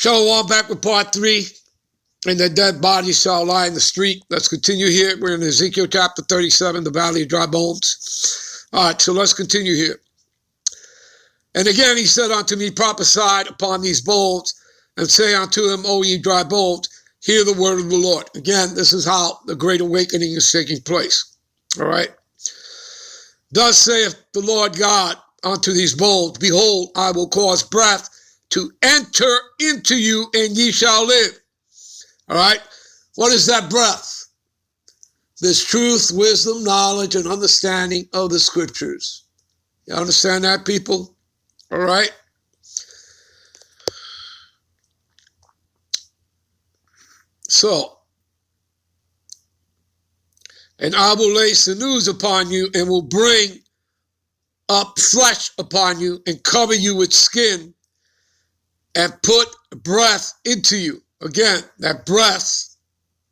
Shalom, back with part 3. And the dead bodies shall lie in the street. Let's continue here. We're in Ezekiel chapter 37, the valley of dry bones. All right, so let's continue here. And again he said unto me, prophesy upon these bones, and say unto them, O ye dry bones, hear the word of the Lord. Again, this is how the great awakening is taking place. All right. Thus saith the Lord God unto these bones, behold, I will cause breath to enter into you, and ye shall live. All right. What is that breath? This truth, wisdom, knowledge, and understanding of the scriptures. You understand that, people? All right. So, and I will lay sinews upon you, and will bring up flesh upon you, and cover you with skin, and put breath into you. Again, that breath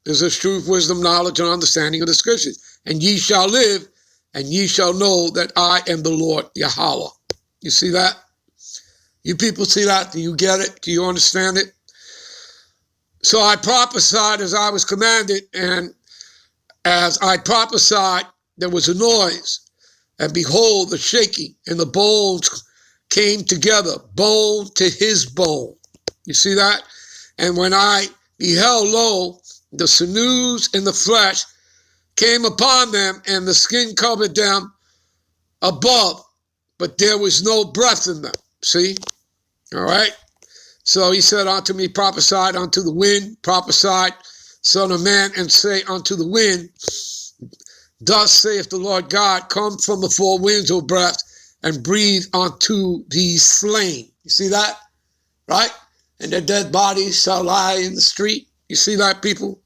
is this truth, wisdom, knowledge, and understanding of the scriptures. And ye shall live, and ye shall know that I am the Lord Yahweh. You see that? You people see that? Do you get it? Do you understand it? So I prophesied as I was commanded, and as I prophesied, there was a noise. And behold, the shaking, and the bones came together, bone to his bone. You see that? And when I beheld, lo, the sinews and the flesh came upon them, and the skin covered them above, but there was no breath in them. See? All right? So he said unto me, prophesied unto the wind, prophesied, son of man, and say unto the wind, thus saith the Lord God, come from the four winds, O breath, and breathe unto these slain. You see that? Right? And their dead bodies shall lie in the street. You see that, people?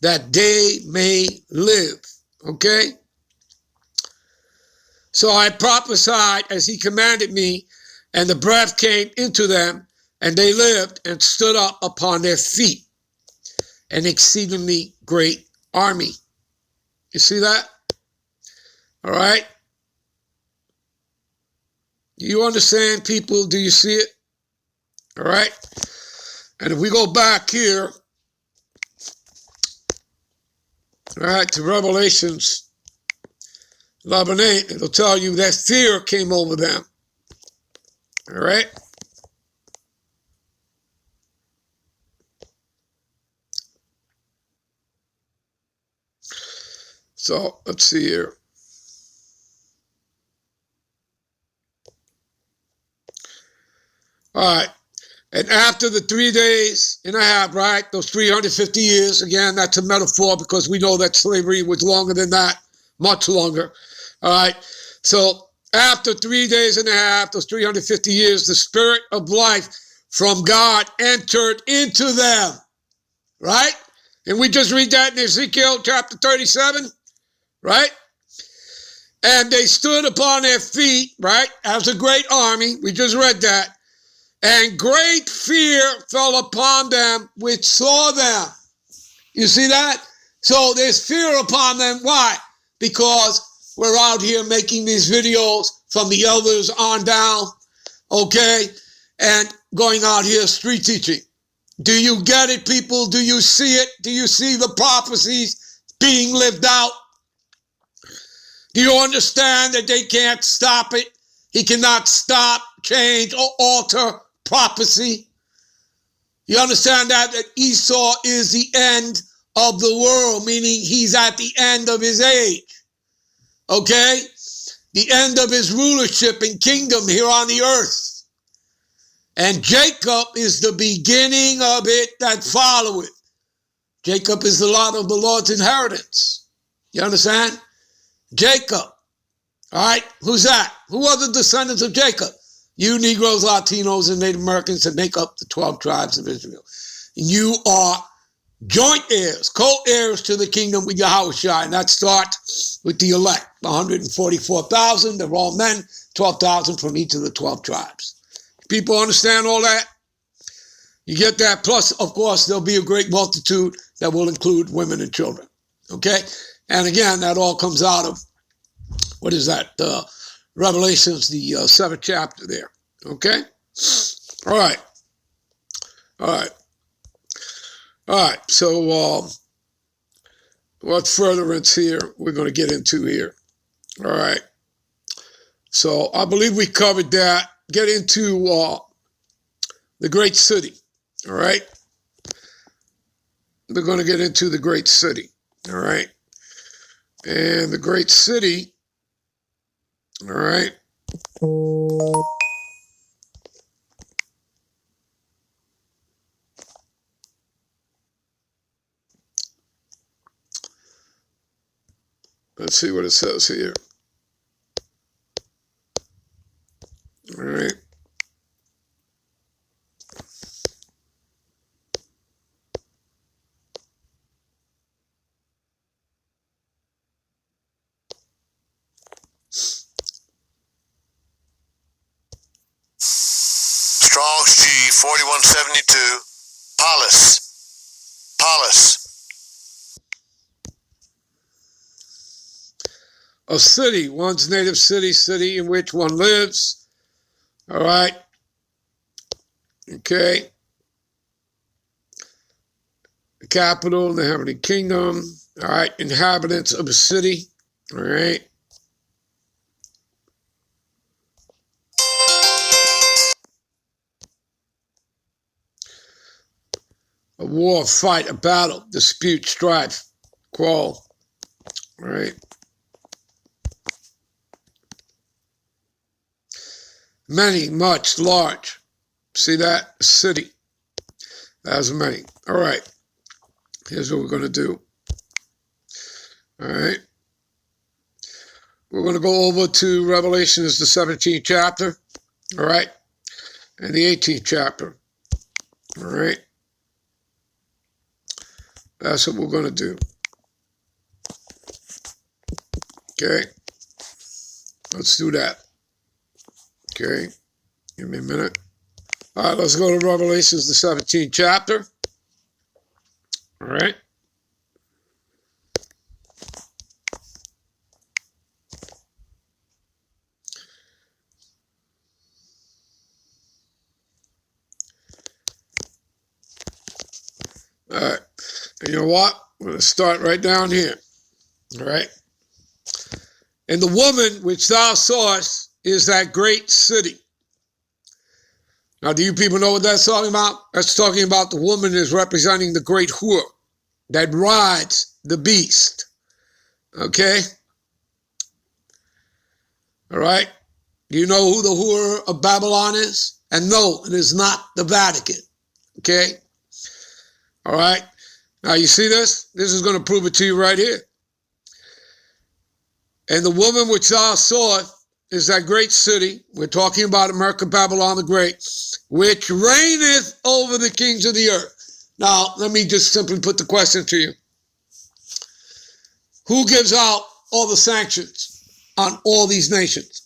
That they may live. Okay? So I prophesied as he commanded me, and the breath came into them, and they lived and stood up upon their feet, an exceedingly great army. You see that? All right? Do you understand, people? Do you see it? All right? And if we go back here, all right, to Revelations 11:8, it'll tell you that fear came over them. All right? So let's see here. All right. And after the 3 days and a half, right, those 350 years, again, that's a metaphor because we know that slavery was longer than that, much longer. All right. So after 3 days and a half, those 350 years, the spirit of life from God entered into them. Right? And we just read that in Ezekiel chapter 37. Right? And they stood upon their feet, right, as a great army. We just read that. And great fear fell upon them which saw them. You see that? So there's fear upon them. Why? Because we're out here making these videos from the elders on down, okay, and going out here street teaching. Do you get it, people? Do you see it? Do you see the prophecies being lived out? Do you understand that they can't stop it? He cannot stop, change, or alter prophecy. You understand that Esau is the end of the world, meaning he's at the end of his age. Okay? The end of his rulership and kingdom here on the earth. And Jacob is the beginning of it that followeth. Jacob is the lot of the Lord's inheritance. You understand? Jacob. All right? Who's that? Who are the descendants of Jacob? You Negroes, Latinos, and Native Americans that make up the 12 tribes of Israel. And you are joint heirs, co-heirs to the kingdom with Yahushua. And that starts with the elect, 144,000. They're all men, 12,000 from each of the 12 tribes. People understand all that? You get that? Plus, of course, there'll be a great multitude that will include women and children. Okay? And again, that all comes out of, what is that? Revelations, the 7th chapter there. Okay? All right. All right. All right. So what furtherance here we're going to get into here. All right. So I believe we covered that. Get into the great city. All right. We're going to get into the great city. All right. And the great city. All right. Let's see what it says here. All right. Strong's G 4172. Polis. A city, one's native city in which one lives. All right. Okay. The capital in the heavenly kingdom. All right. Inhabitants of a city. All right. A war, fight, a battle, dispute, strife, quarrel. All right. Many, much, large. See that? A city. That's many. All right. Here's what we're going to do. All right. We're going to go over to Revelations, the 17th chapter. All right. And the 18th chapter. All right. That's what we're going to do. Okay. Let's do that. Okay. Give me a minute. All right. Let's go to Revelations, the 17th chapter. All right. All right. And you know what? We're going to start right down here. All right. And the woman which thou sawest is that great city. Now, do you people know what that's talking about? That's talking about the woman is representing the great whore that rides the beast. Okay? All right? Do you know who the whore of Babylon is? And no, it is not the Vatican. Okay? All right? Now, you see this? This is going to prove it to you right here. And the woman which thou sawest is that great city. We're talking about America, Babylon the Great, which reigneth over the kings of the earth. Now, let me just simply put the question to you. Who gives out all the sanctions on all these nations?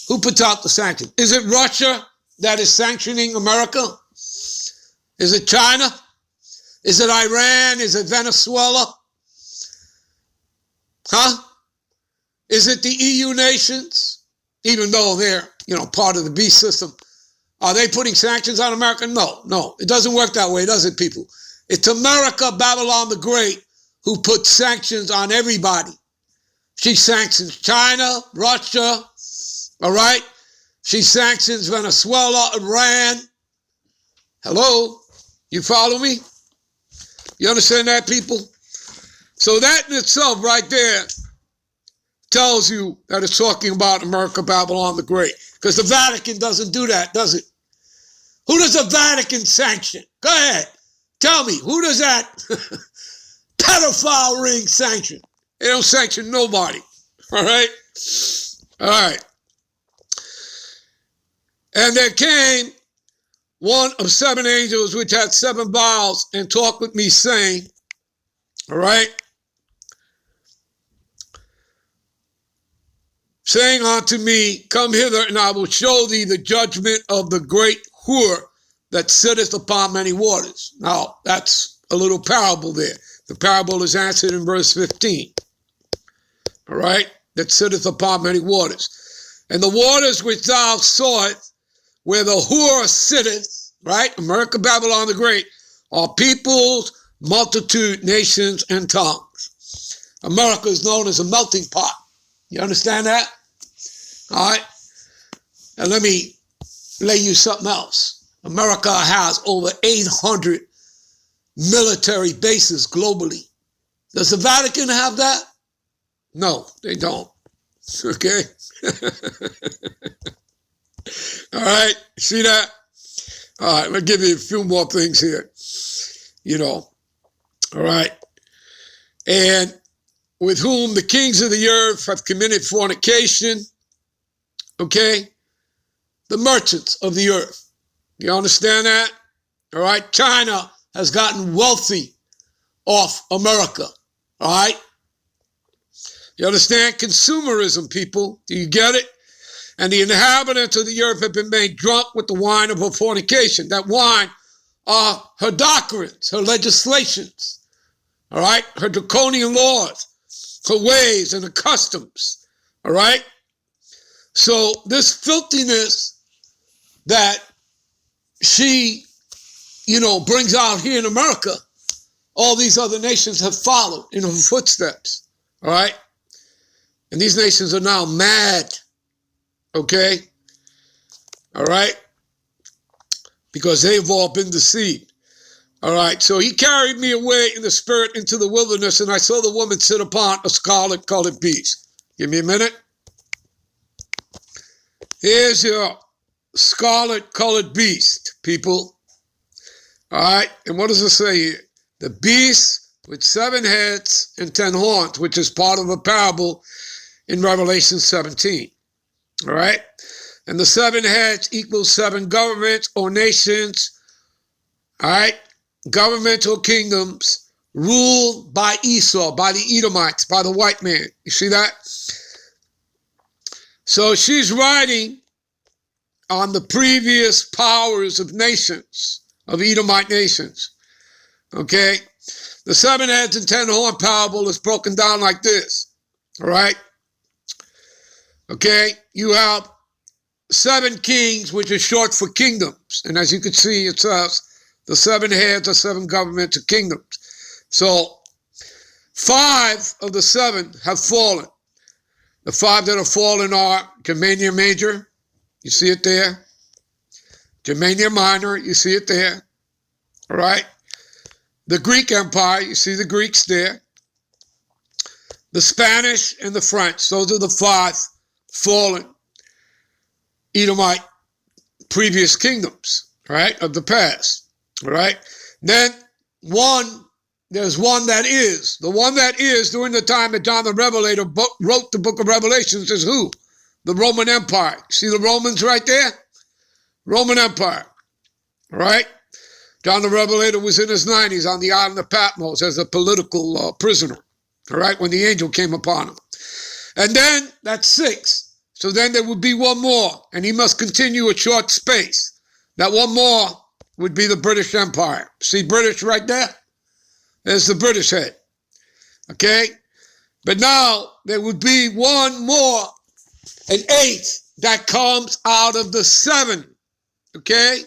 Who puts out the sanctions? Is it Russia that is sanctioning America? Is it China? Is it Iran? Is it Venezuela? Huh? Is it the EU nations? Even though they're, part of the beast system. Are they putting sanctions on America? No. It doesn't work that way, does it, people? It's America, Babylon the Great, who puts sanctions on everybody. She sanctions China, Russia, all right? She sanctions Venezuela, Iran. Hello? You follow me? You understand that, people? So that in itself right there tells you that it's talking about America, Babylon the Great. Because the Vatican doesn't do that, does it? Who does the Vatican sanction? Go ahead. Tell me, who does that pedophile ring sanction? They don't sanction nobody. All right? All right. And there came one of seven angels which had seven vials and talked with me, saying, all right, saying unto me, come hither, and I will show thee the judgment of the great whore that sitteth upon many waters. Now, that's a little parable there. The parable is answered in verse 15. All right? That sitteth upon many waters. And the waters which thou sawest, where the whore sitteth, right? America, Babylon the Great, are peoples, multitude, nations, and tongues. America is known as a melting pot. You understand that? All right? And let me lay you something else. America has over 800 military bases globally. Does the Vatican have that? No, they don't. Okay? All right, see that? All right, let me give you a few more things here. All right. And with whom the kings of the earth have committed fornication, okay? The merchants of the earth. You understand that? All right, China has gotten wealthy off America, all right? You understand? Consumerism, people. Do you get it? And the inhabitants of the earth have been made drunk with the wine of her fornication. That wine are her doctrines, her legislations, all right? Her draconian laws, her ways and her customs, all right? So this filthiness that she, brings out here in America, all these other nations have followed in her footsteps, all right? And these nations are now mad, okay? All right? Because they've all been deceived. All right, so he carried me away in the spirit into the wilderness, and I saw the woman sit upon a scarlet-colored beast. Give me a minute. Here's your scarlet-colored beast, people. All right, and what does it say here? The beast with 7 heads and 10 horns, which is part of a parable in Revelation 17. All right, and the 7 heads equals 7 governments or nations. All right, governments or kingdoms ruled by Esau, by the Edomites, by the white man. You see that? So she's writing on the previous powers of nations, of Edomite nations. Okay? The 7 heads and 10 horn parable is broken down like this. All right? Okay? You have 7 kings, which is short for kingdoms. And as you can see, it says the 7 heads are 7 governments or kingdoms. So 5 of the 7 have fallen. The 5 that have fallen are Germania Major, you see it there. Germania Minor, you see it there. All right. The Greek Empire, you see the Greeks there. The Spanish and the French, those are the 5 fallen Edomite previous kingdoms, right, of the past. All right. Then there's one that is. The one that is during the time that John the Revelator wrote the book of Revelations is who? The Roman Empire. See the Romans right there? Roman Empire. All right? John the Revelator was in his 90s on the island of Patmos as a political prisoner. All right? When the angel came upon him. And then that's 6. So then there would be one more. And he must continue a short space. That one more would be the British Empire. See British right there? There's the British head. Okay? But now there would be one more, an 8th, that comes out of the 7. Okay?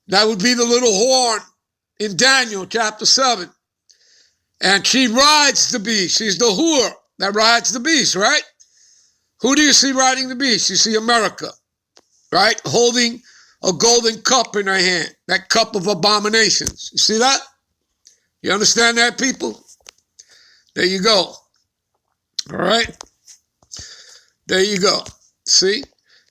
That would be the little horn in Daniel chapter 7. And she rides the beast. She's the whore that rides the beast, right? Who do you see riding the beast? You see America, right? Holding a golden cup in her hand. That cup of abominations. You see that? You understand that, people? There you go. All right? There you go. See?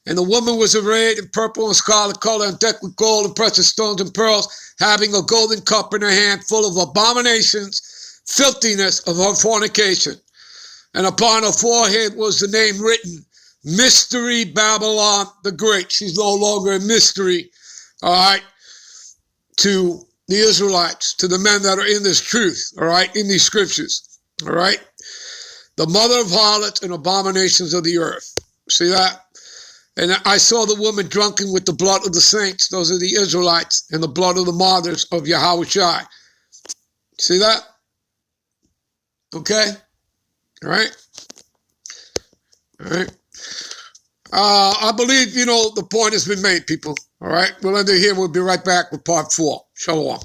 And the woman was arrayed in purple and scarlet color and decked with gold and precious stones and pearls, having a golden cup in her hand full of abominations, filthiness of her fornication. And upon her forehead was the name written, Mystery Babylon the Great. She's no longer a mystery, all right, to the Israelites, to the men that are in this truth, all right, in these scriptures, all right? The mother of harlots and abominations of the earth. See that? And I saw the woman drunken with the blood of the saints, those are the Israelites, and the blood of the martyrs of Yahushua. See that? Okay? All right? All right? I believe, the point has been made, people. All right. We'll end it here. We'll be right back with part 4. Shalom.